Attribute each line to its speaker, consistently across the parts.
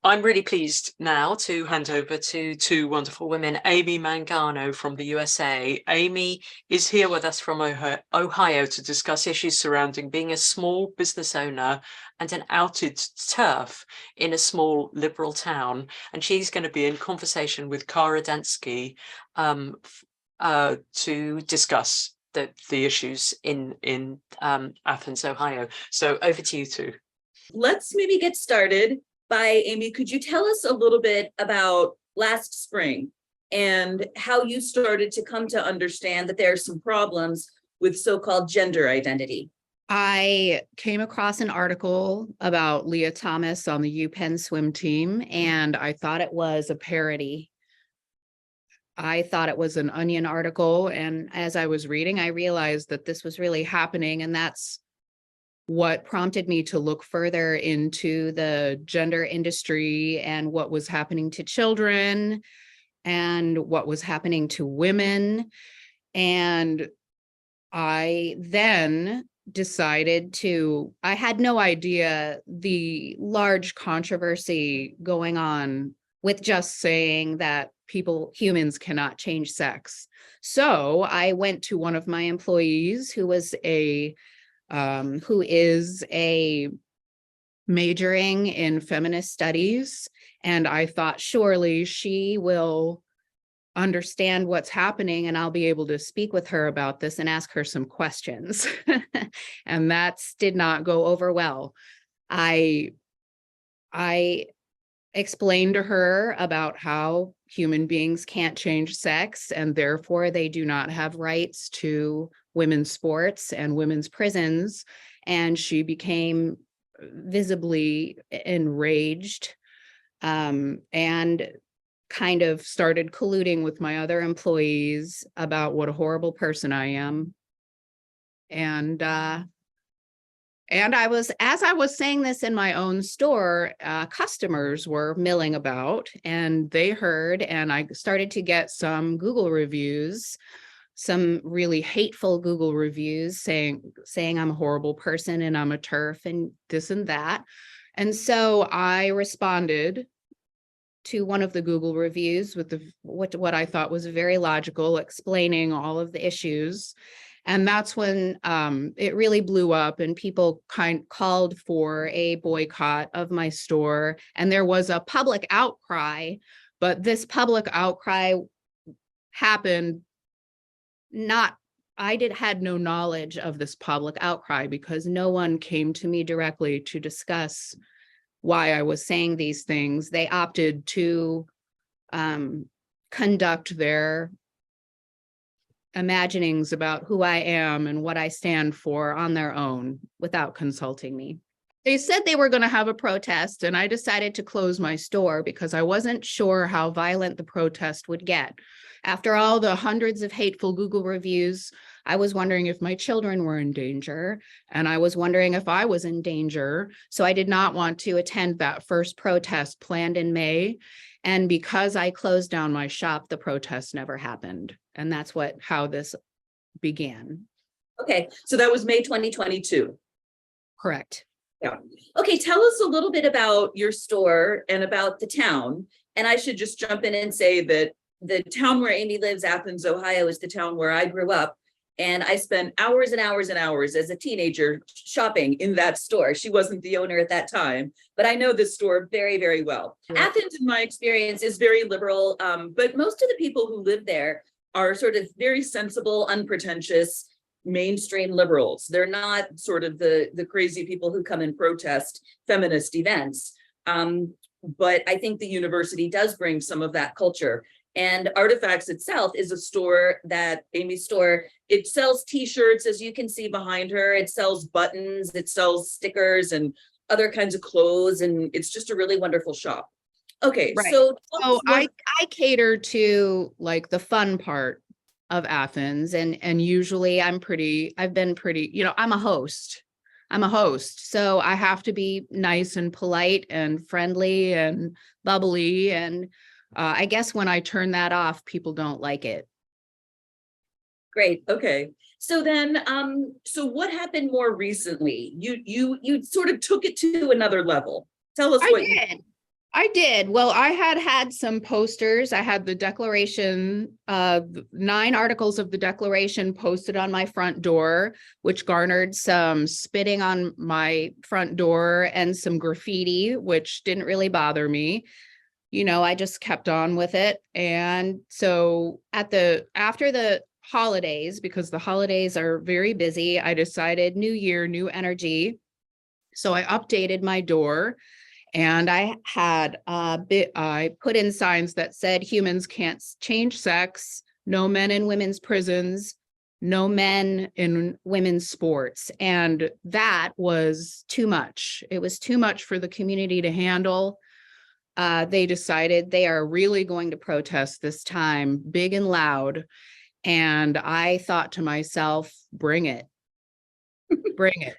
Speaker 1: I'm really pleased now to hand over to two wonderful women, Amy Mangano from the USA. Amy is here with us from Ohio to discuss issues surrounding being a small business owner and an outed TERF in a small liberal town. And she's going to be in conversation with Kara Dansky to discuss the issues in Athens, Ohio. So over to you two.
Speaker 2: Let's maybe get started by, Amy, could you tell us a little bit about last spring and how you started to come to understand that there are some problems with so-called gender identity?
Speaker 3: I came across an article about Leah Thomas on the UPenn swim team, and I thought it was a parody. I thought it was an Onion article, and as I was reading, I realized that this was really happening, and that's what prompted me to look further into the gender industry and what was happening to children and what was happening to women. And I then decided I had no idea the large controversy going on with just saying that humans cannot change sex. So I went to one of my employees who is a majoring in feminist studies. And I thought, surely she will understand what's happening and I'll be able to speak with her about this and ask her some questions. And that did not go over well. I explained to her about how human beings can't change sex and therefore they do not have rights to women's sports and women's prisons. And she became visibly enraged and kind of started colluding with my other employees about what a horrible person I am. And as I was saying this in my own store, customers were milling about and they heard, and I started to get some Google reviews, some really hateful Google reviews saying I'm a horrible person and I'm a TERF and this and that. And so I responded to one of the Google reviews with what I thought was very logical, explaining all of the issues. And that's when it really blew up and people called for a boycott of my store. And there was a public outcry, but this public outcry happened had no knowledge of this public outcry because no one came to me directly to discuss why I was saying these things. They opted to conduct their imaginings about who I am and what I stand for on their own without consulting me. They said they were going to have a protest, and I decided to close my store because I wasn't sure how violent the protest would get. After all the hundreds of hateful Google reviews, I was wondering if my children were in danger, and I was wondering if I was in danger. So I did not want to attend that first protest planned in May. And because I closed down my shop, the protest never happened. And that's how this began.
Speaker 2: Okay, so that was May 2022.
Speaker 3: Correct.
Speaker 2: Yeah. Okay, tell us a little bit about your store and about the town. And I should just jump in and say that the town where Amy lives, Athens, Ohio, is the town where I grew up. And I spent hours and hours and hours as a teenager shopping in that store. She wasn't the owner at that time, but I know this store very, very well. Sure. Athens, in my experience, is very liberal, but most of the people who live there are sort of very sensible, unpretentious, mainstream liberals. They're not sort of the crazy people who come and protest feminist events. But I think the university does bring some of that culture. And Artifacts itself is a store Amy's store, it sells t-shirts, as you can see behind her. It sells buttons, it sells stickers and other kinds of clothes. And it's just a really wonderful shop. Okay,
Speaker 3: right.
Speaker 2: So
Speaker 3: I cater to like the fun part of Athens. And usually I've been pretty, I'm a host. So I have to be nice and polite and friendly and bubbly. And I guess when I turn that off, people don't like it.
Speaker 2: Great. Okay. So then, so what happened more recently? You sort of took it to another level. Tell us what you did.
Speaker 3: I did. Well, I had some posters. I had the declaration, 9 articles of the declaration posted on my front door, which garnered some spitting on my front door and some graffiti, which didn't really bother me. You know, I just kept on with it. And so after the holidays, because the holidays are very busy, I decided new year, new energy. So I updated my door. And I put in signs that said humans can't change sex, no men in women's prisons, no men in women's sports. And that was too much. It was too much for the community to handle. They decided they are really going to protest this time, big and loud. And I thought to myself, bring it, bring it.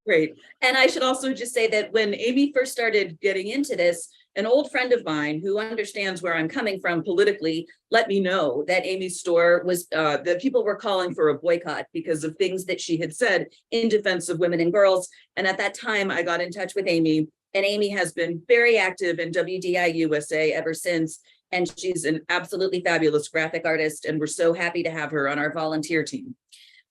Speaker 2: Great. And I should also just say that when Amy first started getting into this, an old friend of mine who understands where I'm coming from politically let me know that Amy's store was, that people were calling for a boycott because of things that she had said in defense of women and girls. And at that time, I got in touch with Amy, and Amy has been very active in WDI USA ever since. And she's an absolutely fabulous graphic artist, and we're so happy to have her on our volunteer team.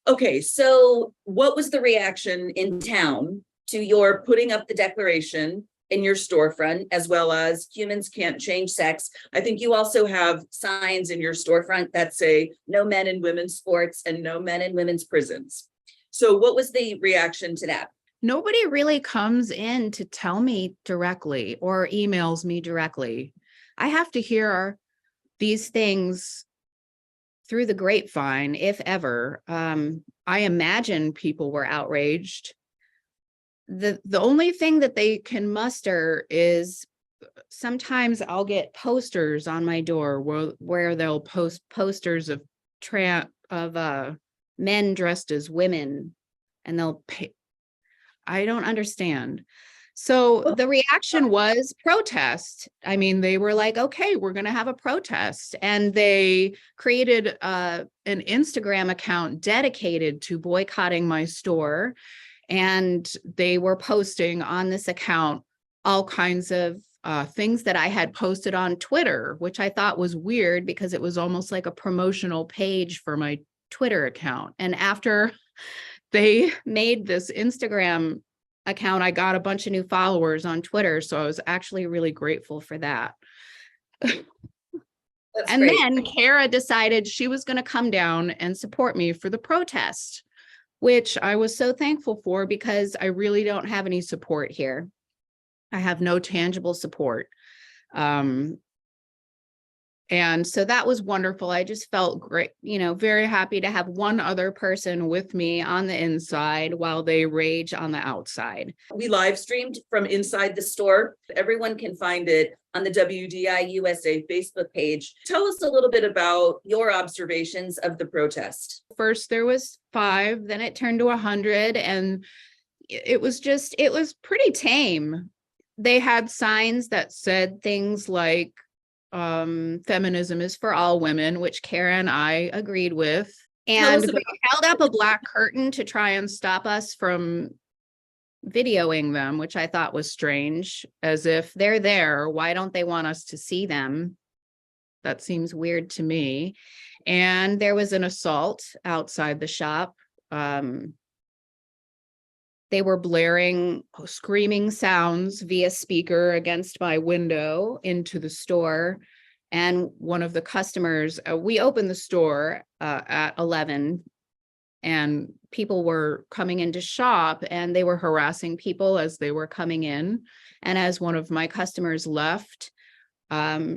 Speaker 2: Okay, so what was the reaction in town to your putting up the declaration in your storefront, as well as humans can't change sex? I think you also have signs in your storefront that say no men in women's sports and no men in women's prisons. So what was the reaction to that?
Speaker 3: Nobody really comes in to tell me directly or emails me directly. I have to hear these things through the grapevine, if ever. I imagine people were outraged. The only thing that they can muster is sometimes I'll get posters on my door where they'll post posters of men dressed as women, and they'll pay. I don't understand. So the reaction was protest. I mean, they were like, okay, we're going to have a protest. And they created an Instagram account dedicated to boycotting my store. And they were posting on this account all kinds of things that I had posted on Twitter, which I thought was weird because it was almost like a promotional page for my Twitter account. And after they made this Instagram account, I got a bunch of new followers on Twitter. So I was actually really grateful for that. And
Speaker 2: great.
Speaker 3: then Kara decided she was going to come down and support me for the protest, which I was so thankful for because I really don't have any support here. I have no tangible support. And so that was wonderful. I just felt great, you know, very happy to have one other person with me on the inside while they rage on the outside.
Speaker 2: We live streamed from inside the store. Everyone can find it on the WDI USA Facebook page. Tell us a little bit about your observations of the protest.
Speaker 3: First, there was 5, then it turned to 100, and it was pretty tame. They had signs that said things like, feminism is for all women, which Kara and I agreed with. And they held up a black curtain to try and stop us from videoing them, which I thought was strange, as if they're there, why don't they want us to see them? That seems weird to me. And there was an assault outside the shop. They were blaring screaming sounds via speaker against my window into the store. And one of the customers, we opened the store at 11, and people were coming in to shop, and they were harassing people as they were coming in. And as one of my customers left,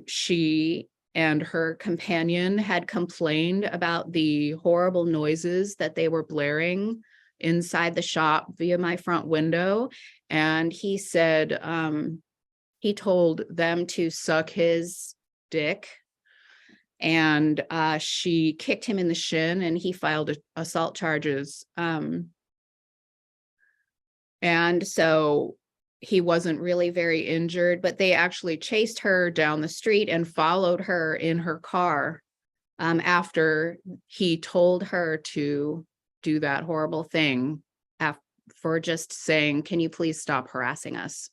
Speaker 3: she and her companion had complained about the horrible noises that they were blaring inside the shop via my front window. And he said, he told them to suck his dick, and she kicked him in the shin, and he filed assault charges. And so he wasn't really very injured, but they actually chased her down the street and followed her in her car after he told her to do that horrible thing for just saying, can you please stop harassing us?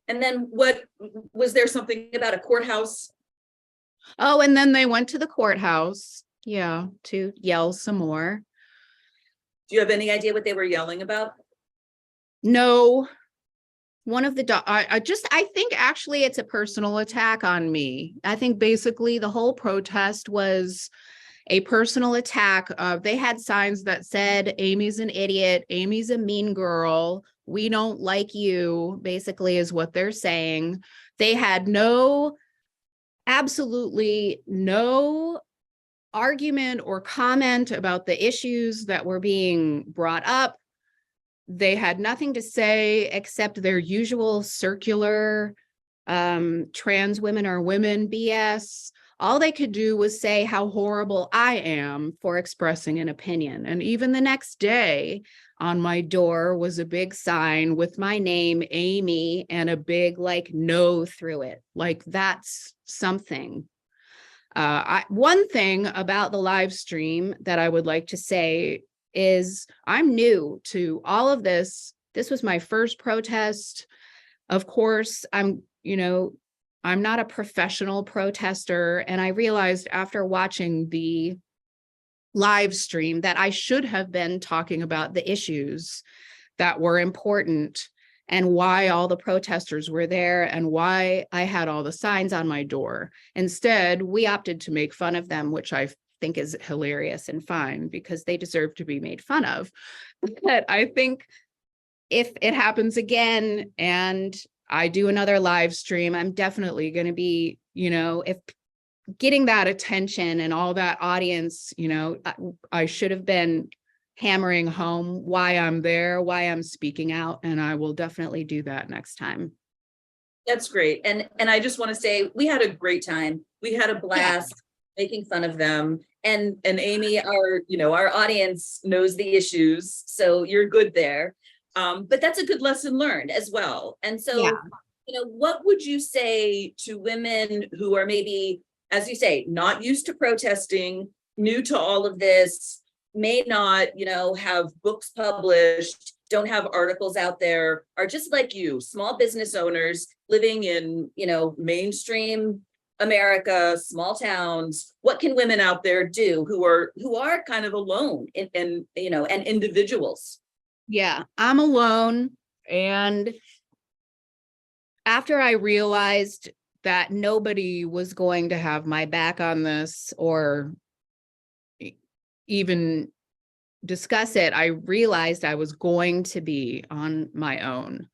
Speaker 2: And then what, was there something about a courthouse?
Speaker 3: Oh, and then they went to the courthouse, yeah, to yell some more.
Speaker 2: Do you have any idea what they were yelling about?
Speaker 3: No, one of the, I think actually it's a personal attack on me. I think basically the whole protest was a personal attack. They had signs that said, Amy's an idiot, Amy's a mean girl, we don't like you, basically is what they're saying. They had absolutely no argument or comment about the issues that were being brought up. They had nothing to say except their usual circular trans women are women BS. All they could do was say how horrible I am for expressing an opinion. And even the next day on my door was a big sign with my name, Amy, and a big like no through it. Like that's something. One thing about the live stream that I would like to say is I'm new to all of this. This was my first protest. Of course, I'm not a professional protester. And I realized after watching the live stream that I should have been talking about the issues that were important and why all the protesters were there and why I had all the signs on my door. Instead, we opted to make fun of them, which I think is hilarious and fine because they deserve to be made fun of. But I think if it happens again and I do another live stream, I'm definitely going to be, if getting that attention and all that audience, I should have been hammering home why I'm there, why I'm speaking out, and I will definitely do that next time.
Speaker 2: That's great. And I just want to say we had a great time. We had a blast making fun of them. And Amy, our audience knows the issues, so you're good there. But that's a good lesson learned as well. And so, what would you say to women who are maybe, as you say, not used to protesting, new to all of this, may not, have books published, don't have articles out there, are just like you, small business owners living in, mainstream America, small towns? What can women out there do who are kind of alone and individuals?
Speaker 3: Yeah, I'm alone. And after I realized that nobody was going to have my back on this or even discuss it, I realized I was going to be on my own.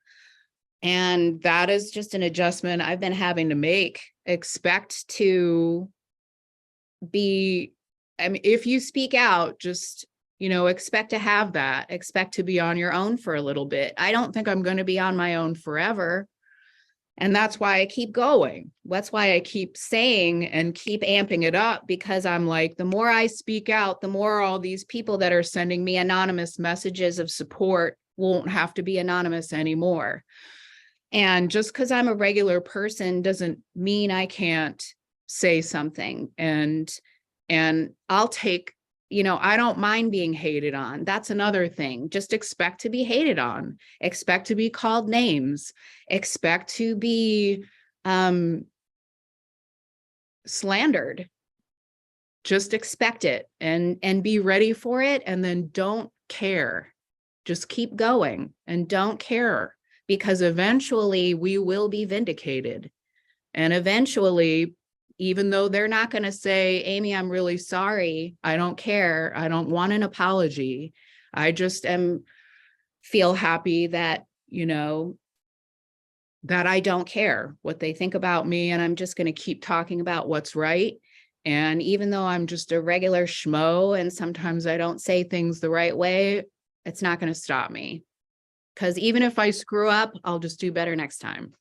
Speaker 3: And that is just an adjustment I've been having to make. Expect to be, if you speak out, just, expect to have that, expect to be on your own for a little bit. I don't think I'm going to be on my own forever. And that's why I keep going. That's why I keep saying and keep amping it up, because I'm like, the more I speak out, the more all these people that are sending me anonymous messages of support won't have to be anonymous anymore. And just because I'm a regular person doesn't mean I can't say something. And I'll take, I don't mind being hated on. That's another thing. Just expect to be hated on, expect to be called names, expect to be slandered. Just expect it and be ready for it. And then don't care. Just keep going and don't care, because eventually we will be vindicated. And eventually, even though they're not going to say, Amy, I'm really sorry, I don't care, I don't want an apology, I just feel happy that, that I don't care what they think about me, and I'm just going to keep talking about what's right. And even though I'm just a regular schmo and sometimes I don't say things the right way, it's not going to stop me. Because even if I screw up, I'll just do better next time.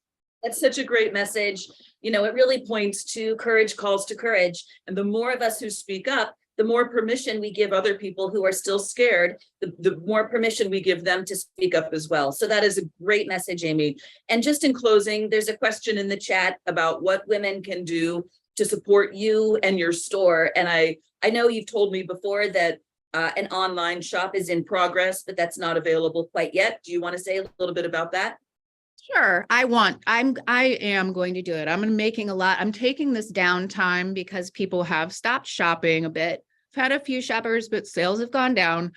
Speaker 2: That's such a great message. It really points to courage calls to courage. And the more of us who speak up, the more permission we give other people who are still scared, the more permission we give them to speak up as well. So that is a great message, Amy. And just in closing, there's a question in the chat about what women can do to support you and your store. And I know you've told me before that an online shop is in progress, but that's not available quite yet. Do you want to say a little bit about that?
Speaker 3: Sure. I am going to do it. I'm taking this downtime because people have stopped shopping a bit. I've had a few shoppers, but sales have gone down.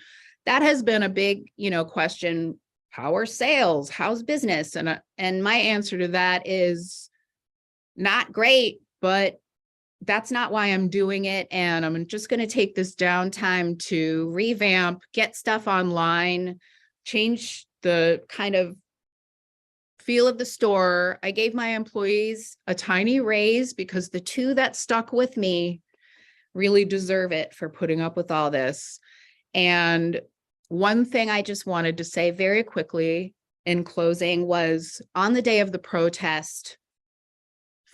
Speaker 3: That has been a big, question. How are sales? How's business? And my answer to that is not great, but that's not why I'm doing it. And I'm just going to take this downtime to revamp, get stuff online, change the kind of feel of the store. I gave my employees a tiny raise because the two that stuck with me really deserve it for putting up with all this. And one thing I just wanted to say very quickly in closing was on the day of the protest,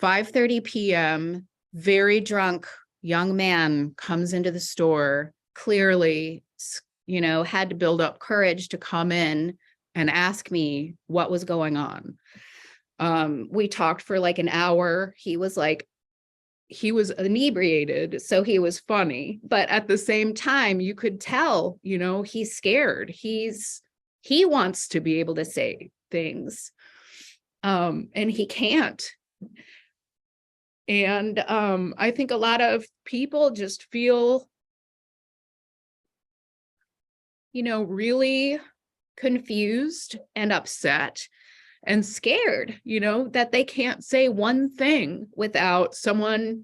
Speaker 3: 5:30 p.m., very drunk young man comes into the store, clearly, had to build up courage to come in and ask me what was going on. We talked for like an hour. He was inebriated, so he was funny, but at the same time, you could tell, he's scared. He wants to be able to say things, and he can't. And I think a lot of people just feel, really confused and upset and scared, that they can't say one thing without someone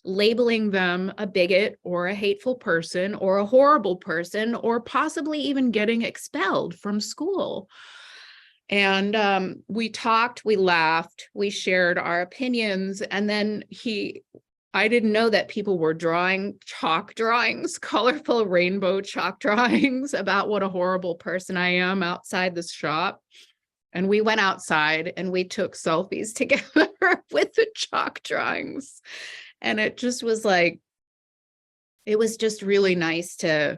Speaker 3: labeling them a bigot or a hateful person or a horrible person, or possibly even getting expelled from school. And we talked, we laughed, we shared our opinions, and then I didn't know that people were drawing chalk drawings, colorful rainbow chalk drawings about what a horrible person I am outside this shop. And we went outside and we took selfies together with the chalk drawings. And it just was like, it was just really nice to,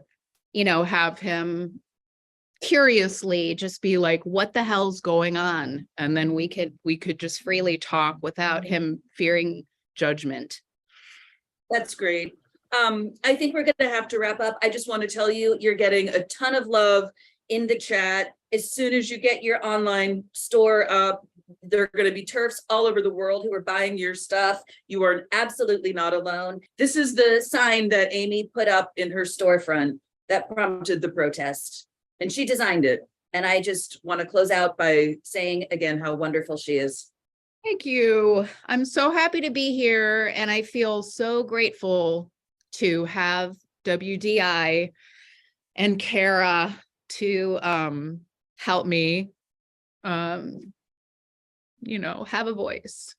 Speaker 3: have him curiously just be like, what the hell's going on? And then we could just freely talk without him fearing judgment.
Speaker 2: That's great. I think we're going to have to wrap up. I just want to tell you, you're getting a ton of love in the chat. As soon as you get your online store up, there are going to be TERFs all over the world who are buying your stuff. You are absolutely not alone. This is the sign that Amy put up in her storefront that prompted the protest, and she designed it. And I just want to close out by saying again how wonderful she is.
Speaker 3: Thank you. I'm so happy to be here, and I feel so grateful to have WDI and Kara to help me, have a voice.